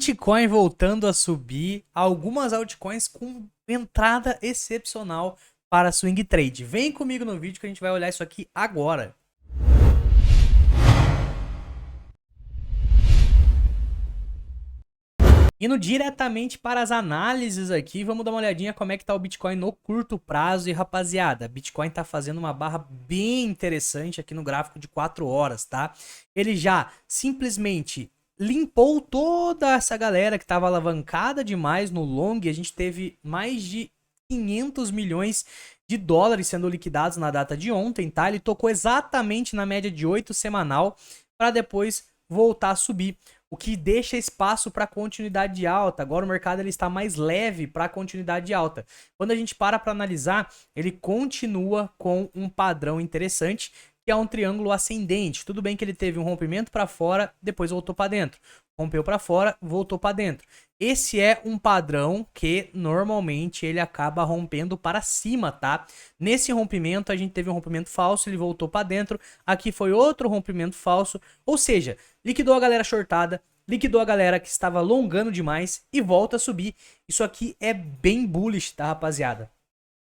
Bitcoin voltando a subir, algumas altcoins com entrada excepcional para swing trade. Vem comigo no vídeo que a gente vai olhar isso aqui agora. Indo diretamente para as análises aqui, vamos dar uma olhadinha como é que tá o Bitcoin no curto prazo. E rapaziada, Bitcoin tá fazendo uma barra bem interessante aqui no gráfico de 4 horas, tá? Ele já simplesmente limpou toda essa galera que estava alavancada demais no long. A gente teve mais de 500 milhões de dólares sendo liquidados na data de ontem, tá? Ele tocou exatamente na média de 8 semanal para depois voltar a subir, o que deixa espaço para continuidade de alta. Agora o mercado ele está mais leve para continuidade de alta. Quando a gente para analisar, ele continua com um padrão interessante, que é um triângulo ascendente. Tudo bem que ele teve um rompimento para fora, depois voltou para dentro. Rompeu para fora, voltou para dentro. Esse é um padrão que normalmente ele acaba rompendo para cima, tá? Nesse rompimento a gente teve um rompimento falso, ele voltou para dentro. Aqui foi outro rompimento falso, ou seja, liquidou a galera shortada, liquidou a galera que estava longando demais e volta a subir. Isso aqui é bem bullish, tá, rapaziada?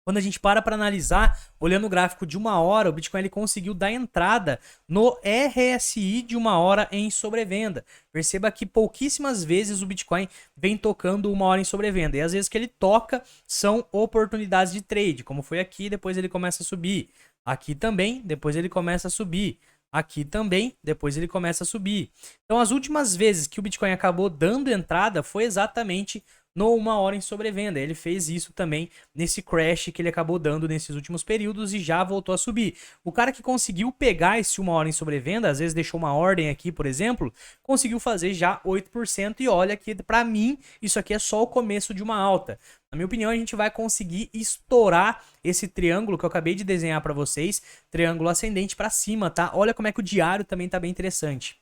Quando a gente para analisar, olhando o gráfico de 1 hora, o Bitcoin ele conseguiu dar entrada no RSI de 1 hora em sobrevenda. Perceba que pouquíssimas vezes o Bitcoin vem tocando 1 hora em sobrevenda. E às vezes que ele toca são oportunidades de trade, como foi aqui, depois ele começa a subir. Aqui também, depois ele começa a subir. Aqui também, depois ele começa a subir. Então as últimas vezes que o Bitcoin acabou dando entrada foi exatamente no 1 hora em sobrevenda. Ele fez isso também nesse crash que ele acabou dando nesses últimos períodos e já voltou a subir. O cara que conseguiu pegar esse 1 hora em sobrevenda, às vezes deixou uma ordem aqui, por exemplo, conseguiu fazer já 8%. E olha que para mim isso aqui é só o começo de uma alta. Na minha opinião, a gente vai conseguir estourar esse triângulo que eu acabei de desenhar para vocês, triângulo ascendente para cima, tá? Olha como é que o diário também tá bem interessante.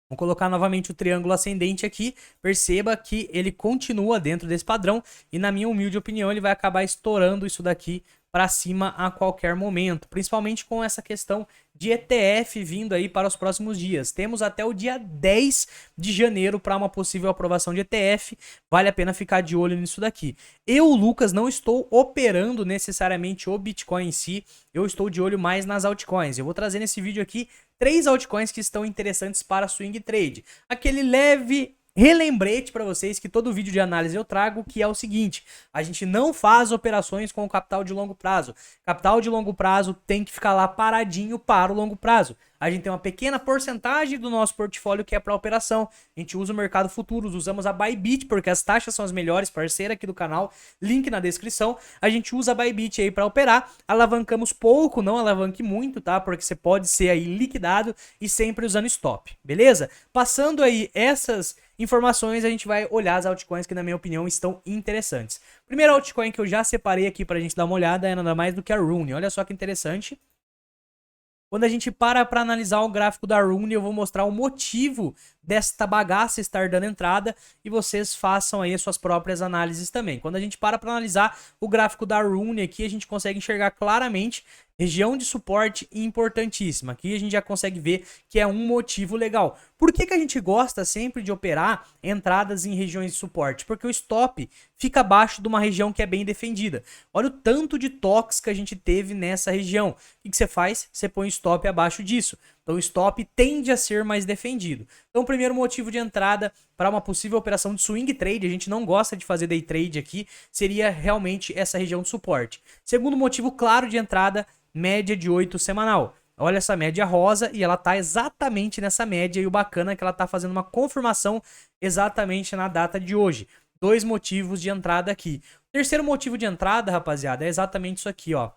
Vou colocar novamente o triângulo ascendente aqui, perceba que ele continua dentro desse padrão e na minha humilde opinião ele vai acabar estourando isso daqui para cima a qualquer momento, principalmente com essa questão de ETF vindo aí para os próximos dias. Temos até o dia 10 de janeiro para uma possível aprovação de ETF, vale a pena ficar de olho nisso daqui. Eu, Lucas, não estou operando necessariamente o Bitcoin em si, eu estou de olho mais nas altcoins. Eu vou trazer nesse vídeo aqui 3 altcoins que estão interessantes para swing trade. Aquele leve relembrete para vocês que todo vídeo de análise eu trago, que é o seguinte: a gente não faz operações com o capital de longo prazo. Capital de longo prazo tem que ficar lá paradinho para o longo prazo. A gente tem uma pequena porcentagem do nosso portfólio que é para operação. A gente usa o mercado futuros, usamos a Bybit porque as taxas são as melhores, parceira aqui do canal, link na descrição. A gente usa a Bybit aí para operar, alavancamos pouco, não alavanque muito, tá? Porque você pode ser aí liquidado e sempre usando stop, beleza? Passando aí essas informações, a gente vai olhar as altcoins que na minha opinião estão interessantes. Primeira altcoin que eu já separei aqui pra gente dar uma olhada é nada mais do que a Rune. Olha só que interessante. Quando a gente para analisar o gráfico da Rune, eu vou mostrar o motivo desta bagaça estar dando entrada e vocês façam aí as suas próprias análises também. Quando a gente para analisar o gráfico da Rune aqui, a gente consegue enxergar claramente região de suporte importantíssima. Aqui a gente já consegue ver que é um motivo legal. Por que a gente gosta sempre de operar entradas em regiões de suporte? Porque o stop fica abaixo de uma região que é bem defendida. Olha o tanto de toques que a gente teve nessa região. O que você faz? Você põe o stop abaixo disso. Então o stop tende a ser mais defendido. Então o primeiro motivo de entrada para uma possível operação de swing trade, a gente não gosta de fazer day trade aqui, seria realmente essa região de suporte. Segundo motivo claro de entrada, média de 8 semanal. Olha essa média rosa e ela tá exatamente nessa média e o bacana é que ela tá fazendo uma confirmação exatamente na data de hoje. 2 motivos de entrada aqui. O terceiro motivo de entrada, rapaziada, é exatamente isso aqui, ó.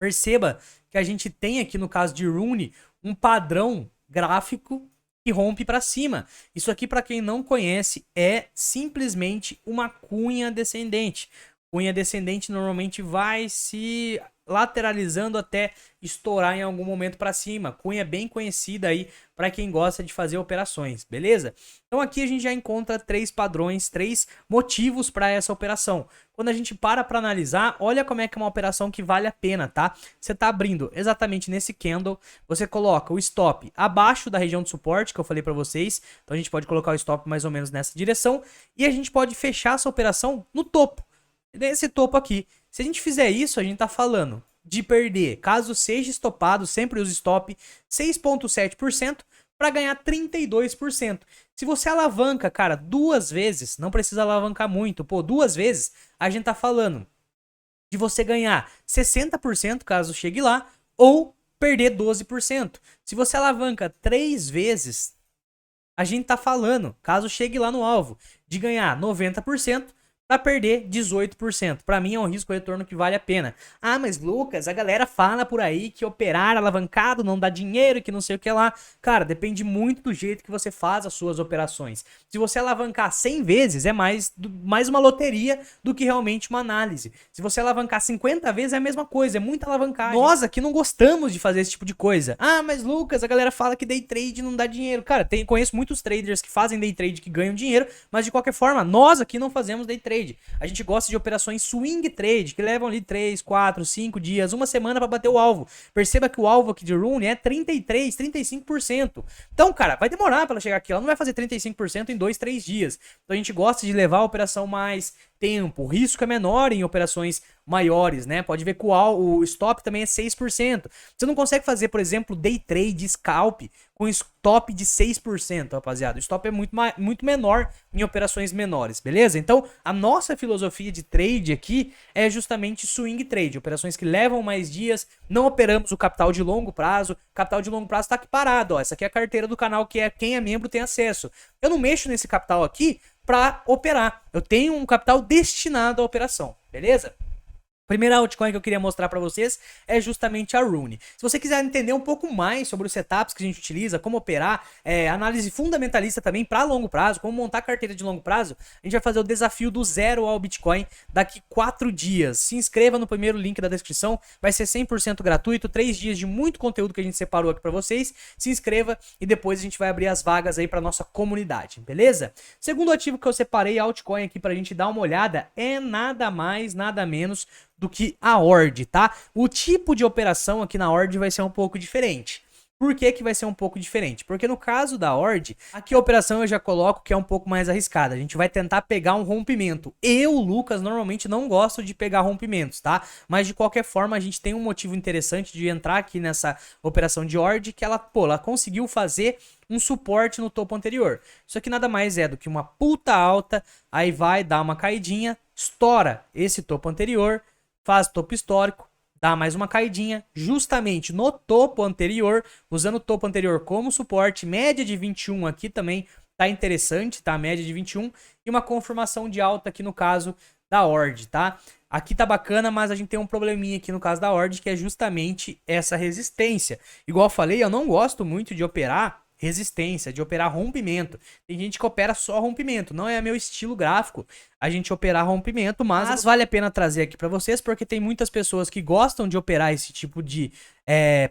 Perceba que a gente tem aqui no caso de Rune um padrão gráfico que rompe para cima. Isso aqui, para quem não conhece, é simplesmente uma cunha descendente. Cunha descendente normalmente vai se lateralizando até estourar em algum momento para cima. Cunha bem conhecida aí para quem gosta de fazer operações, beleza? Então aqui a gente já encontra 3 padrões, 3 motivos para essa operação. Quando a gente para analisar, olha como é que é uma operação que vale a pena, tá? Você tá abrindo exatamente nesse candle, você coloca o stop abaixo da região de suporte que eu falei para vocês. Então a gente pode colocar o stop mais ou menos nessa direção e a gente pode fechar essa operação no topo. Nesse topo aqui. Se a gente fizer isso, a gente tá falando de perder, caso seja estopado, sempre use stop, 6,7% para ganhar 32%. Se você alavanca, cara, 2 vezes, não precisa alavancar muito, pô, 2 vezes, a gente tá falando de você ganhar 60% caso chegue lá, ou perder 12%. Se você alavanca 3 vezes, a gente tá falando, caso chegue lá no alvo, de ganhar 90%, para perder 18%. Para mim é um risco retorno que vale a pena. Ah, mas Lucas, a galera fala por aí que operar alavancado não dá dinheiro, que não sei o que lá. Cara, depende muito do jeito que você faz as suas operações. Se você alavancar 100 vezes, é mais uma loteria do que realmente uma análise. Se você alavancar 50 vezes, é a mesma coisa, é muita alavancagem. Nós aqui não gostamos de fazer esse tipo de coisa. Ah, mas Lucas, a galera fala que day trade não dá dinheiro. Cara, conheço muitos traders que fazem day trade que ganham dinheiro, mas de qualquer forma, nós aqui não fazemos day trade. A gente gosta de operações swing trade, que levam ali 3, 4, 5 dias, uma semana para bater o alvo. Perceba que o alvo aqui de Rune é 33, 35%. Então, cara, vai demorar para ela chegar aqui. Ela não vai fazer 35% em 2, 3 dias. Então a gente gosta de levar a operação mais tempo. O risco é menor em operações maiores, né? Pode ver que o stop também é 6%. Você não consegue fazer, por exemplo, day trade scalp com stop de 6%, rapaziada. O stop é muito menor em operações menores, beleza? Então, a nossa filosofia de trade aqui é justamente swing trade, operações que levam mais dias, não operamos o capital de longo prazo. Capital de longo prazo tá aqui parado, ó. Essa aqui é a carteira do canal, que é quem é membro tem acesso. Eu não mexo nesse capital aqui para operar. Eu tenho um capital destinado à operação, beleza? Primeira altcoin que eu queria mostrar para vocês é justamente a Rune. Se você quiser entender um pouco mais sobre os setups que a gente utiliza, como operar, análise fundamentalista também para longo prazo, como montar carteira de longo prazo, a gente vai fazer o desafio do zero ao Bitcoin daqui 4 dias. Se inscreva no primeiro link da descrição, vai ser 100% gratuito, 3 dias de muito conteúdo que a gente separou aqui para vocês. Se inscreva e depois a gente vai abrir as vagas aí para nossa comunidade, beleza? Segundo ativo que eu separei, altcoin aqui para a gente dar uma olhada, é nada mais, nada menos do que a Ord, tá? O tipo de operação aqui na Ord vai ser um pouco diferente. Por que que vai ser um pouco diferente? Porque no caso da Ord, aqui a operação eu já coloco que é um pouco mais arriscada. A gente vai tentar pegar um rompimento. Eu, Lucas, normalmente não gosto de pegar rompimentos, tá? Mas de qualquer forma a gente tem um motivo interessante de entrar aqui nessa operação de Ord, que ela conseguiu fazer um suporte no topo anterior. Isso aqui nada mais é do que uma puta alta, aí vai dar uma caidinha, estoura esse topo anterior, faz topo histórico, dá mais uma caidinha, justamente no topo anterior, usando o topo anterior como suporte, média de 21 aqui também tá interessante, tá? Média de 21 e uma confirmação de alta aqui no caso da Ord, tá? Aqui tá bacana, mas a gente tem um probleminha aqui no caso da Ord, que é justamente essa resistência. Igual eu falei, eu não gosto muito de operar resistência, de operar rompimento. Tem gente que opera só rompimento, não é meu estilo gráfico a gente operar rompimento, mas vale a pena trazer aqui para vocês, porque tem muitas pessoas que gostam de operar esse tipo de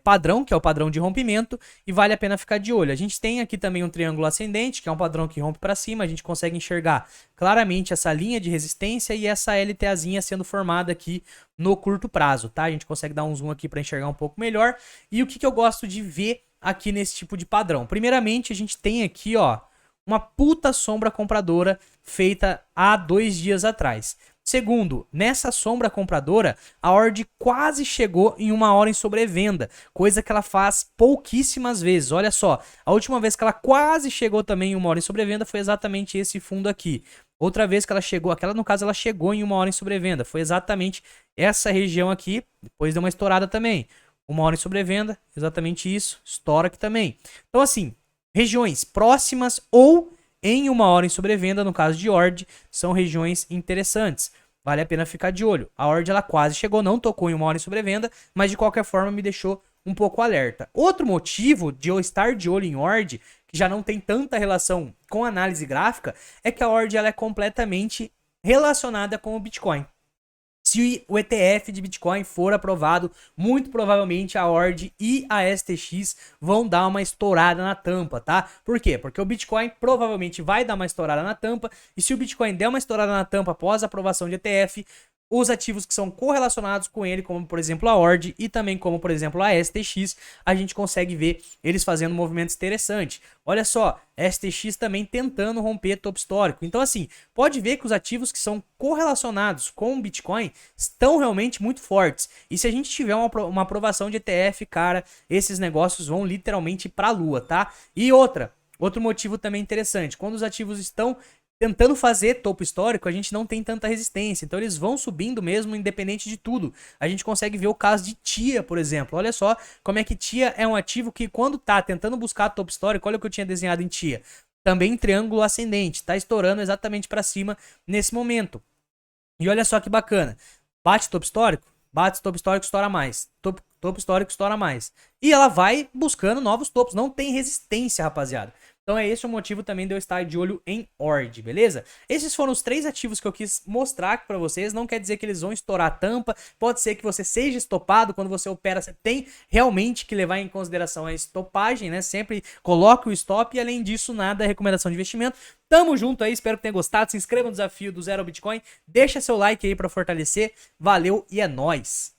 padrão, que é o padrão de rompimento, e vale a pena ficar de olho. A gente tem aqui também um triângulo ascendente, que é um padrão que rompe para cima, a gente consegue enxergar claramente essa linha de resistência e essa LTAzinha sendo formada aqui no curto prazo, tá? A gente consegue dar um zoom aqui para enxergar um pouco melhor. E o que eu gosto de ver aqui nesse tipo de padrão? Primeiramente, a gente tem aqui, ó, uma puta sombra compradora feita há 2 dias atrás. Segundo, nessa sombra compradora, a Ord quase chegou em 1 hora em sobrevenda, coisa que ela faz pouquíssimas vezes. Olha só, a última vez que ela quase chegou também em 1 hora em sobrevenda foi exatamente esse fundo aqui. Outra vez que ela chegou, aquela no caso ela chegou em 1 hora em sobrevenda, foi exatamente essa região aqui, depois deu uma estourada também. 1 hora em sobrevenda, exatamente isso, estoura aqui também. Então assim, regiões próximas ou em 1 hora em sobrevenda, no caso de Ord, são regiões interessantes. Vale a pena ficar de olho. A Ord ela quase chegou, não tocou em 1 hora em sobrevenda, mas de qualquer forma me deixou um pouco alerta. Outro motivo de eu estar de olho em Ord, que já não tem tanta relação com análise gráfica, é que a Ord ela é completamente relacionada com o Bitcoin. Se o ETF de Bitcoin for aprovado, muito provavelmente a ORD e a STX vão dar uma estourada na tampa, tá? Por quê? Porque o Bitcoin provavelmente vai dar uma estourada na tampa, e se o Bitcoin der uma estourada na tampa após a aprovação de ETF, os ativos que são correlacionados com ele, como por exemplo a ORD e também como por exemplo a STX, a gente consegue ver eles fazendo movimentos interessantes. Olha só, STX também tentando romper topo histórico. Então assim, pode ver que os ativos que são correlacionados com o Bitcoin estão realmente muito fortes. E se a gente tiver uma aprovação de ETF, cara, esses negócios vão literalmente para a lua, tá? E outro motivo também interessante, quando os ativos estão tentando fazer topo histórico, a gente não tem tanta resistência. Então eles vão subindo mesmo, independente de tudo. A gente consegue ver o caso de TIA, por exemplo. Olha só como é que TIA é um ativo que, quando tá tentando buscar topo histórico, olha o que eu tinha desenhado em TIA. Também em triângulo ascendente. Tá estourando exatamente para cima nesse momento. E olha só que bacana. Bate topo histórico? Bate topo histórico, estoura mais. Topo histórico, estoura mais. E ela vai buscando novos topos. Não tem resistência, rapaziada. Então é esse o motivo também de eu estar de olho em ORD, beleza? Esses foram os 3 ativos que eu quis mostrar aqui pra vocês. Não quer dizer que eles vão estourar a tampa. Pode ser que você seja estopado. Quando você opera, você tem realmente que levar em consideração a estopagem, né? Sempre coloque o stop. E além disso, nada é recomendação de investimento. Tamo junto aí, espero que tenha gostado. Se inscreva no desafio do Zero Bitcoin. Deixa seu like aí pra fortalecer. Valeu e é nóis!